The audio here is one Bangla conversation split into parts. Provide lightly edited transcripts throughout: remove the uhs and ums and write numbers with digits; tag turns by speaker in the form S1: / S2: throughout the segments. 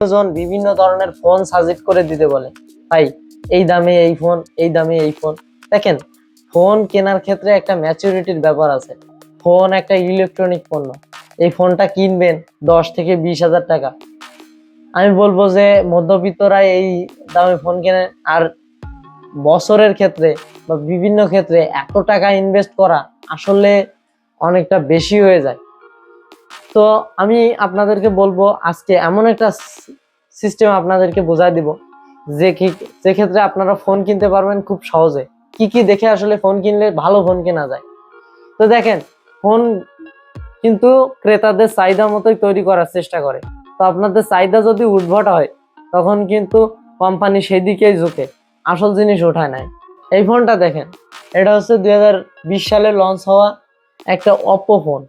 S1: জন বিভিন্ন ধরনের ফোন সাজেস্ট করে দিতে বলে, ভাই এই দামে এই ফোন, এই দামে এই ফোন। দেখেন, ফোন কেনার ক্ষেত্রে একটা ম্যাচুরিটির ব্যাপার আছে। ফোন একটা ইলেকট্রনিক পণ্য। এই ফোনটা কিনবেন 10 থেকে 20 হাজার টাকা। আমি বলবো যে মধ্যবিত্তরা এই দামে ফোন কেনে, আর বছরের ক্ষেত্রে বা বিভিন্ন ক্ষেত্রে এত টাকা ইনভেস্ট করা আসলে অনেকটা বেশি হয়ে যায়। তো আমি আপনাদেরকে বলবো আজকে এমন একটা সিস্টেম আপনাদেরকে বোঝাই দিব যে ক্ষেত্রে আপনারা ফোন কিনতে পারবেন খুব সহজে। কি কি দেখে আসলে ফোন কিনলে ভালো ফোন কেনা যায়। তো দেখেন, ফোন কিন্তু ক্রেতাদের চাহিদা মতোই তৈরি করার চেষ্টা করে। তো আপনাদের চাহিদা যদি উদ্ভট হয়, তখন কিন্তু কোম্পানি সেদিকেই ঝুঁকে, আসল জিনিস ওঠায় নেয়। এই ফোনটা দেখেন, এটা হচ্ছে 2020 সালে লঞ্চ হওয়া একটা অপ্পো ফোন।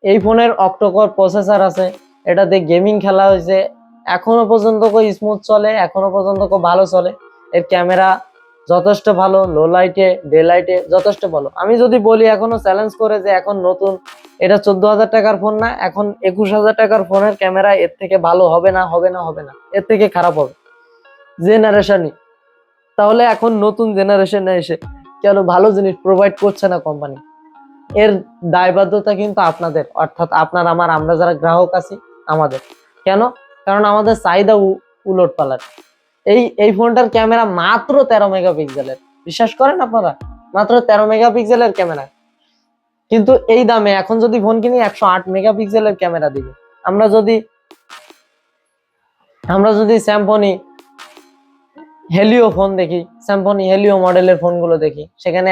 S1: এই ফোনের অক্টোকোর প্রসেসর আছে, এটাতে গেমিং খেলা হয়েছে, এখনো পর্যন্ত স্মুথ চলে, এখনো পর্যন্ত ভালো চলে। এর ক্যামেরা যথেষ্ট ভালো, লো লাইটে ডে লাইটে যথেষ্ট ভালো। আমি যদি বলি এখনো চ্যালেঞ্জ করে যে এখন নতুন এটা 14,000 টাকার ফোন না, এখন 21,000 টাকার ফোনের ক্যামেরা এর থেকে ভালো হবে না, হবে না, হবে না, এর থেকে খারাপ হবে জেনারেশনই। তাহলে এখন নতুন জেনারেশনে এসে কেন ভালো জিনিস প্রোভাইড করছে না কোম্পানি? এর দায়বদ্ধতা কিন্তু আপনাদের, অর্থাৎ আপনার আমার, আমরা যারা গ্রাহক আছি আমাদের। কেন? কারণ আমাদের চাহিদা উলট পালাট। এই ফোনটার ক্যামেরা মাত্র 13 মেগাপিক্সেলের, বিশ্বাস করেন আপনারা? মাত্র 13 মেগাপিক্সেলের ক্যামেরা। কিন্তু এই দামে এখন যদি ফোন কিনি 108 মেগাপিক্সেলের ক্যামেরা দিবে। আমরা যদি স্যামসং হেলিও ফোন দেখি, স্যামসং হেলিও মডেলের ফোনগুলো দেখি, সেখানে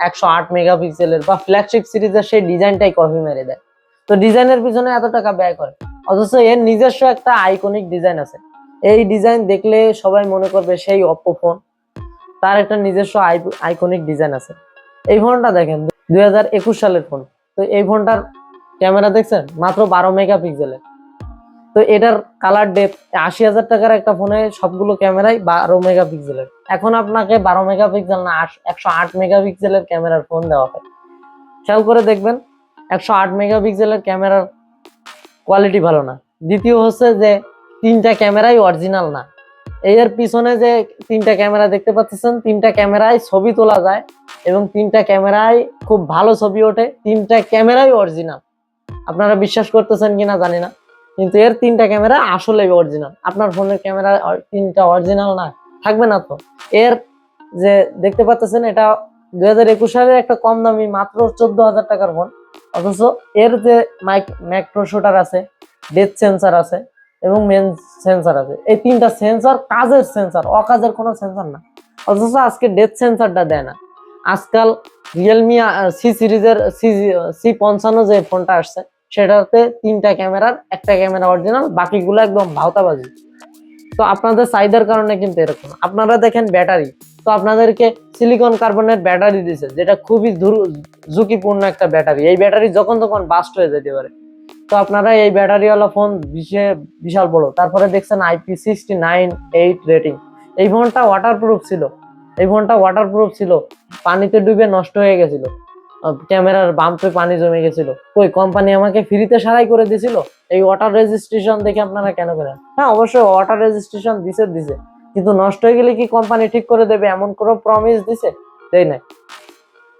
S1: 108 মেগাপিক্সেলের বা ফ্ল্যাগশিপ সিরিজের সেই ডিজাইনটাই কপি মেরে দেয়। তো ডিজাইনের পিছনে এত টাকা ব্যয় করে, অথচ এর নিজস্ব একটা আইকনিক ডিজাইন আছে। এই ডিজাইন দেখলে সবাই মনে করবে সেই অপ্পো ফোন, তার একটা নিজস্ব আইকনিক ডিজাইন আছে। এই ফোনটা দেখেন 2021 সালের ফোন। তো এই ফোনটার ক্যামেরা দেখছেন মাত্র 12 মেগাপিক্সেলের। তো এটার কালার ডেপথ 80,000 টাকার একটা ফোনে সবগুলো ক্যামেরাই 12 মেগাপিক্সেলের। এখন আপনাকে 12 মেগাপিক্সেল না 108 মেগাপিক্সেলের ক্যামেরার ফোন দেওয়া হয়। খেয়াল করে দেখবেন 108 মেগাপিক্সেলের ক্যামেরার কোয়ালিটি ভালো না। দ্বিতীয় হচ্ছে যে 3টা ক্যামেরাই অরিজিনাল না। এর পিছনে যে 3টা ক্যামেরা দেখতে পাচ্ছেন, 3টা ক্যামেরায় ছবি তোলা যায় এবং 3টা ক্যামেরায় খুব ভালো ছবি ওঠে। 3টা ক্যামেরাই অরিজিনাল। আপনারা বিশ্বাস করতেছেন কিনা জানি না, কিন্তু এর 3টা ক্যামেরা আসলে অরিজিনাল। আপনার ফোনের ক্যামেরা 3টা অরিজিনাল না থাকবে না তো? এর যে দেখতে পাচ্ছেন, এটা 2021 সালের একটা কম দামি মাত্র 14,000 টাকার ফোন, অথচ এর যে ম্যাক্রো শুটার আছে, ডেপথ সেন্সার আছে এবং মেন সেন্সার আছে। এই 3টা সেন্সার কাজের সেন্সার, অকাজের কোনো সেন্সার না। অথচ আজকে ডেপথ সেন্সারটা দেয় না। আজকাল রিয়েলমি সি সিরিজের C55 যে ফোনটা আসছে, সেটাতে 3টা ক্যামেরার একটা ক্যামেরা অরিজিনাল, বাকিগুলো একদম ভাওতাবাজি। তো আপনাদের চাহিদার কারণে কিন্তু এরকম। আপনারা দেখেন ব্যাটারি, তো আপনাদেরকে সিলিকন কার্বনের ব্যাটারি দিছে, যেটা খুবই ঝুঁকিপূর্ণ একটা ব্যাটারি। এই ব্যাটারি যখন তখন বাস্ট হয়ে যেতে পারে। তো আপনারা এই ব্যাটারিওয়ালা ফোন বিশাল বড়, তারপরে দেখছেন IP69 রেটিং। এই ফোনটা ওয়াটারপ্রুফ ছিল, পানিতে ডুবে নষ্ট হয়ে গেছিল, ক্যামেরার বাম্পে পানি জমে গেছিল। কই কোম্পানি আমাকে ফ্রিতে সারাই করে দিছিল? এই ওয়াটার রেজিস্ট্রেশন দেখে আপনারা কেন করেন? হ্যাঁ, অবশ্যই ওয়াটার রেজিস্ট্রেশন দিছে, কিন্তু নষ্ট হয়ে গেলে কি কোম্পানি ঠিক করে দেবে এমন কোনো প্রমিস দিছে? দেয় নাই।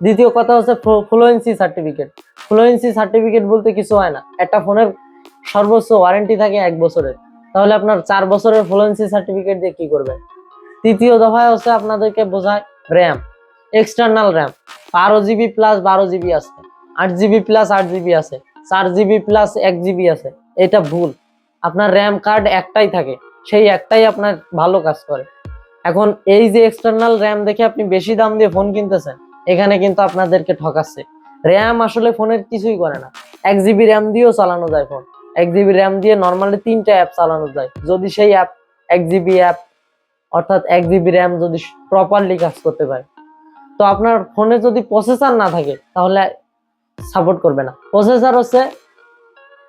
S1: দ্বিতীয় কথা হচ্ছে ফ্লুয়েন্সি সার্টিফিকেট। ফ্লুয়েন্সি সার্টিফিকেট বলতে কিছু হয় না। একটা ফোনের সর্বোচ্চ ওয়ারেন্টি থাকে 1 বছরের, তাহলে আপনার 4 বছরের ফ্লুয়েন্সি সার্টিফিকেট দিয়ে কি করবেন? তৃতীয় দফায় হচ্ছে আপনাদেরকে বোঝায় RAM, external RAM 12 GB plus 12 GB আছে, 8 GB প্লাস 8 GB আছে, 4 GB প্লাস 1 GB আছে। এটা ভুল। আপনার র্যাম কার্ড একটাই থাকে, সেই একটাই আপনার ভালো কাজ করে। এখন এই যে এক্সটার্নাল র্যাম দেখে আপনি বেশি দাম দিয়ে ফোন কিনতেছেন, এখানে কিন্তু আপনাদেরকে ঠকাচ্ছে। র্যাম আসলে ফোনের কিছুই করে না। 1 GB র্যাম দিয়েও চালানো যায় ফোন। 1 GB র্যাম দিয়ে নর্মালি 3টা অ্যাপ চালানো যায়, যদি সেই অ্যাপ 1 GB অ্যাপ অর্থাৎ 1 GB র্যাম যদি প্রপারলি কাজ করতে পারে। তো আপনার ফোনে যদি প্রসেসর না থাকে তাহলে সাপোর্ট করবে না। প্রসেসর হচ্ছে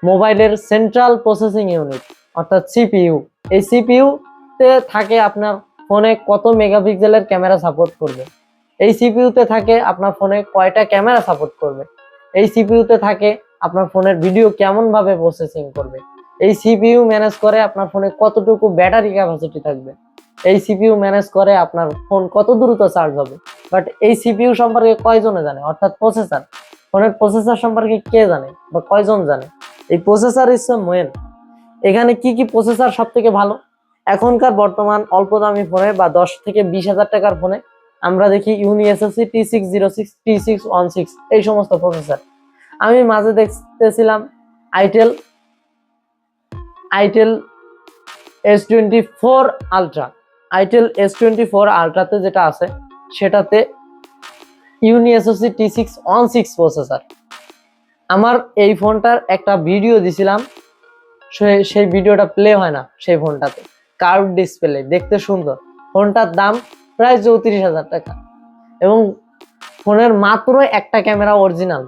S1: মোবাইলের সেন্ট্রাল প্রসেসিং ইউনিট, অর্থাৎ CPU। এই CPU তে থাকে আপনার ফোনে কত মেগাপিক্সেলের ক্যামেরা সাপোর্ট করবে, এই CPU তে থাকে আপনার ফোনে কয়টা ক্যামেরা সাপোর্ট করবে, এই CPU তে থাকে আপনার ফোনের ভিডিও কেমন ভাবে প্রসেসিং করবে, এই সিপিইউ ম্যানেজ করে আপনার ফোনে কতটুকু ব্যাটারি ক্যাপাসিটি থাকবে, এই সিপিইউ ম্যানেজ করে আপনার ফোন কত দ্রুত চার্জ হবে। বাট এই সিপিইউ সম্পর্কে কয়জনে জানে, অর্থাৎ প্রসেসর, ফোনের প্রসেসর সম্পর্কে কে জানে বা কয়জন জানে? এই প্রসেসর ইজ মেন। এখানে কি কি প্রসেসর সব থেকে ভালো? এখনকার বর্তমান অল্প দামি ফোনে বা 10 থেকে 20 হাজার টাকার ফোনে আমরা দেখি ইউনিএসএসসি T606 T616 এই সমস্ত প্রসেসর। আমি মাঝে দেখতেছিলাম itel itel S24 ultra, itel S24 আলট্রাতে যেটা আছে সেটাতে ইউনিএসওসি T616 প্রসেসর। আমার এই ফোনটার একটা ভিডিও দিছিলাম, সেই ভিডিওটা প্লে হয় না সেই ফোনটাতে। কার্ভ ডিসপ্লে, দেখতে সুন্দর, ফোনটার দাম প্রায় 34,000 টাকা এবং ফোনের মাত্র একটা ক্যামেরা অরিজিনাল।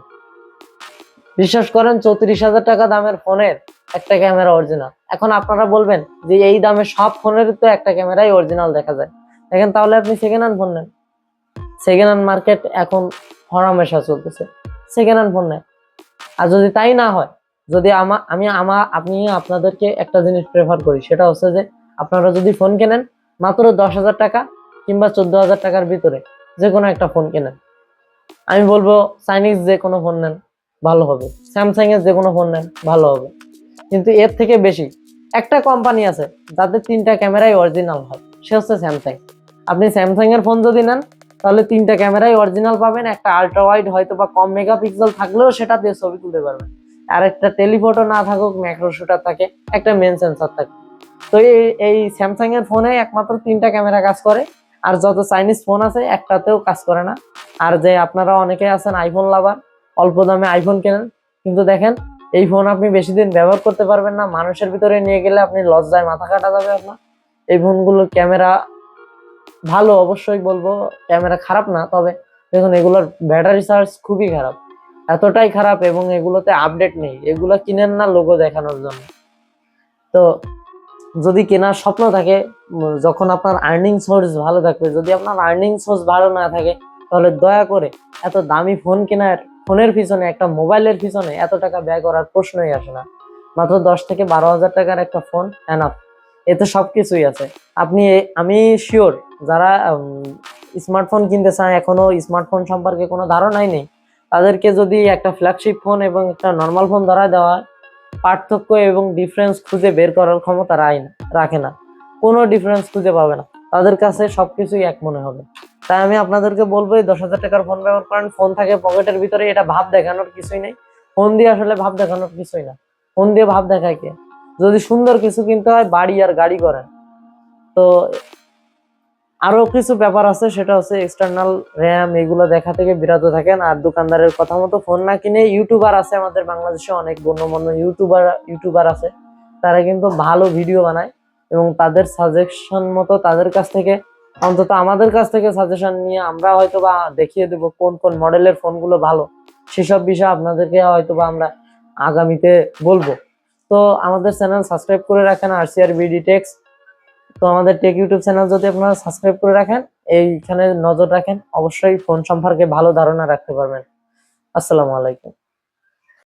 S1: বিশ্বাস করেন 34,000 টাকা দামের ফোনের একটা ক্যামেরা অরিজিনাল। এখন আপনারা বলবেন যে এই দামে সব ফোনের তো একটা ক্যামেরাই অরিজিনাল দেখা যায়, দেখেন তাহলে আপনি সেকেন্ড হ্যান্ড ফোন নেন। সেকেন্ড হ্যান্ড মার্কেট এখন হরহামেশা চলতেছে, সেকেন্ড হ্যান্ড ফোন নেন। আর যদি তাই না হয়, যদি আমি আপনাদেরকে একটা জিনিস প্রেফার করি, সেটা হচ্ছে যে আপনারা যদি ফোন কেনেন মাত্র 10,000 টাকা কিংবা 14,000 টাকার ভিতরে যে কোনো একটা ফোন কেনেন। আমি বলবো চাইনিজ যে কোনো ফোন নেন ভালো হবে, স্যামসাং এর যে কোনো ফোন নেন ভালো হবে। কিন্তু এর থেকে বেশি একটা কোম্পানি আছে যাদের 3টা ক্যামেরাই অরিজিনাল হয়, সে হচ্ছে স্যামসাং। আপনি স্যামসাং এর ফোন যদি নেন তাহলে 3টা ক্যামেরাই অরিজিনাল পাবেন। একটা আল্ট্রা ওয়াইড হয়তো বা কম মেগাপিক্সেল থাকলেও সেটা দিয়ে ছবি তুলতে পারবেন, আর একটা টেলিফটো না থাকুক, ম্যাক্রো শুটার থাকে, একটা মেন সেন্সর থাকে। তো এই স্যামসাং এর ফোনে একমাত্র 3টা ক্যামেরা কাজ করে, আর যত চাইনিজ ফোন আছে একটাতেও কাজ করে না। আর যে আপনারা অনেকে আছেন আইফোন লাভার, অল্প দামে আইফোন কেনেন, কিন্তু দেখেন এই ফোন আপনি বেশি দিন ব্যবহার করতে পারবেন না, মানুষের ভিতরে নিয়ে গেলে আপনি লজ্জায় মাথা কাটা যাবে আপনার। এই ফোনগুলোর ক্যামেরা ভালো অবশ্যই বলবো, ক্যামেরা খারাপ না, তবে দেখুন এগুলোর ব্যাটারি চার্জ খুবই খারাপ, এতটাই খারাপ, এবং এগুলোতে আপডেট নেই। এগুলো কিনেন না লোগো দেখানোর জন্য। তো যদি কেনার স্বপ্ন থাকে, যখন আপনার আর্নিং সোর্স ভালো থাকবে, যদি আপনার আর্নিং সোর্স ভালো না থাকে তাহলে দয়া করে এত দামি ফোন কেনার, ফোনের পিছনে, একটা মোবাইলের পিছনে এত টাকা ব্যয় করার প্রশ্নই আসে না। মাত্র 10 থেকে 12 হাজার টাকার একটা ফোন এনাফ, এতে সবকিছুই আছে। আমি শিওর যারা স্মার্টফোন কিনতে চায়, এখনো স্মার্টফোন সম্পর্কে কোনো ধারণাই নেই, তাদেরকে যদি একটা ফ্ল্যাগশিপ ফোন এবং একটা নর্মাল ফোন ধরা দেওয়া হয়, পার্থক্য এবং ডিফারেন্স খুঁজে বের করার ক্ষমতা রাখে না, কোনো ডিফারেন্স খুঁজে পাবে না, তাদের কাছে সবকিছুই এক মনে হবে। তাই আমি আপনাদেরকে বলবো এই 10,000 টাকার ফোন ব্যবহার করেন, ফোন থাকে পকেটের ভিতরে, এটা ভাব দেখানোর কিছুই নেই। ফোন দিয়ে আসলে ভাব দেখানোর কিছুই না, ফোন দিয়ে ভাব দেখায় কে? যদি সুন্দর কিছু কিনতে হয় বাড়ি আর গাড়ি করেন। তো আরো কিছু ব্যাপার আছে, সেটা হচ্ছে এক্সটার্নাল র্যাম, এগুলো দেখা থেকে বিরত থাকেন। আর দোকানদারের কথা মতো ফোন না কিনে, ইউটিউবার আছে আমাদের বাংলাদেশে অনেক গণ্যমান্য ইউটিউবার আছে, তারা কিন্তু ভালো ভিডিও বানায় এবং তাদের সাজেশন মতো তাদের কাছ থেকে, অন্তত আমাদের কাছ থেকে সাজেশন নিয়ে আমরা হয়তো বা দেখিয়ে দেবো কোন কোন মডেলের ফোনগুলো ভালো, সেসব বিষয়ে আপনাদেরকে হয়তো বা আমরা আগামীতে বলবো। তো আমাদের চ্যানেল সাবস্ক্রাইব করে রাখেন, RCR বিডি টেক্স। তো আমাদের টেক ইউটিউব চ্যানেল যদি আপনারা সাবস্ক্রাইব করে রাখেন, এইখানে নজর রাখেন, অবশ্যই ফোন সম্পর্কে ভালো ধারণা রাখতে পারবেন। আসসালামু আলাইকুম।